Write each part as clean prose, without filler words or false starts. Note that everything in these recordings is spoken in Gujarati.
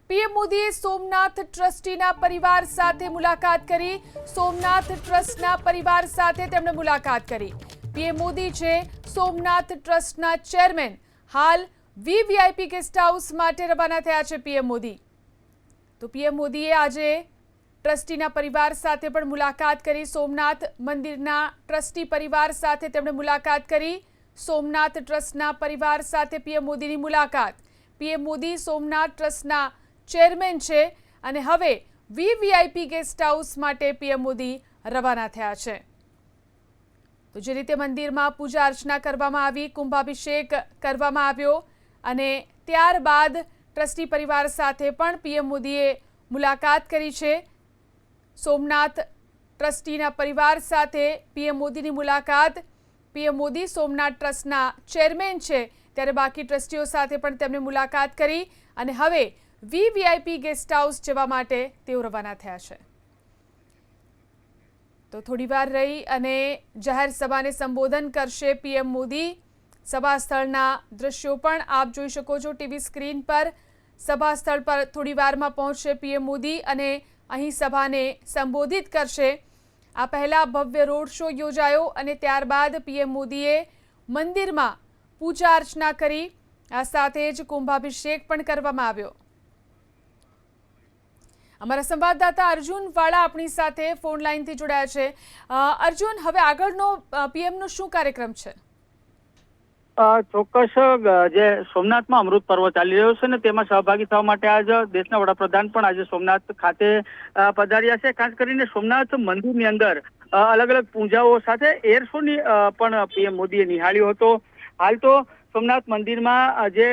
પીએમ મોદીએ સોમનાથ ટ્રસ્ટીના પરિવાર સાથે મુલાકાત કરી। સોમનાથ ટ્રસ્ટના પરિવાર સાથે તેમણે મુલાકાત કરી। પીએમ મોદી છે સોમનાથ ટ્રસ્ટના ચેરમેન। હાલ વીવીઆઈપી ગેસ્ટ હાઉસ માટે રવાના થયા છે પીએમ મોદી। તો પીએમ મોદીએ આજે ટ્રસ્ટીના પરિવાર સાથે પણ મુલાકાત કરી। સોમનાથ મંદિરના ટ્રસ્ટી પરિવાર સાથે તેમણે મુલાકાત કરી। સોમનાથ ટ્રસ્ટના પરિવાર સાથે પીએમ મોદીની મુલાકાત। પીએમ મોદી સોમનાથ ટ્રસ્ટના ચેરમેન છે અને હવે વીવીઆઈપી ગેસ્ટ હાઉસ માટે પીએમ મોદી રવાના થયા છે। તો જે રીતે મંદિરમાં પૂજા અર્ચના કરવામાં આવી, કુંભાભિષેક કરવામાં આવ્યો અને ત્યારબાદ ટ્રસ્ટી પરિવાર સાથે પણ પીએમ મોદીએ મુલાકાત કરી છે। સોમનાથ ટ્રસ્ટીના પરિવાર સાથે પીએમ મોદીની મુલાકાત। પીએમ મોદી સોમનાથ ટ્રસ્ટના ચેરમેન છે ત્યારે બાકી ટ્રસ્ટીઓ સાથે પણ તેમણે મુલાકાત કરી અને હવે વીવીઆઈપી ગેસ્ટ હાઉસ જવા માટે તેઓ રવાના થયા છે। તો થોડીવાર રહી અને જાહેર સભાને સંબોધન કરશે પીએમ મોદી। સભા સ્થળના દ્રશ્યો પણ આપ જોઈ શકો છો ટીવી સ્ક્રીન પર। સભા સ્થળ પર થોડીવારમાં પહોંચશે પીએમ મોદી અને અહીં સભાને સંબોધિત કરશે। આ પહેલા ભવ્ય રોડ શો યોજાયો અને ત્યારબાદ પીએમ મોદીએ મંદિરમાં પૂજા અર્ચના કરી। આ સાથે જ કુંભાભિષેક પણ કરવામાં આવ્યો। અમારા સંવાદદાતા અર્જુન વાળા આપણી સાથે ફોન લાઈનથી જોડાયા છે। અર્જુન, હવે આગળનો પીએમનો શું કાર્યક્રમ છે? ચોક્કસ જે સોમનાથમાં અમૃત પર્વ ચાલી રહ્યો છે ને તેમાં સહભાગી થવા માટે આજ દેશના વડાપ્રધાન પણ આજે સોમનાથ ખાતે પધાર્યા છે। ખાસ કરીને સોમનાથ મંદિરની અંદર અલગ અલગ પૂજાઓ સાથે એર શોની પણ પીએમ મોદીએ નિહાળ્યો હતો। હાલ તો સોમનાથ મંદિરમાં જે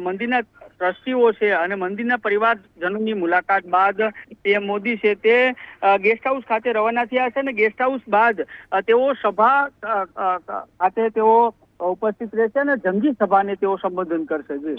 મંદિરના ટ્રસ્ટીઓ છે અને મંદિરના પરિવારજનોની મુલાકાત બાદ પીએમ મોદી છે તે ગેસ્ટ હાઉસ ખાતે રવાના થયા છે અને ગેસ્ટ હાઉસ બાદ તેઓ સભા ખાતે તેઓ ઉપસ્થિત રહેશે અને જંગી સભાને તેઓ સંબોધન કરશે।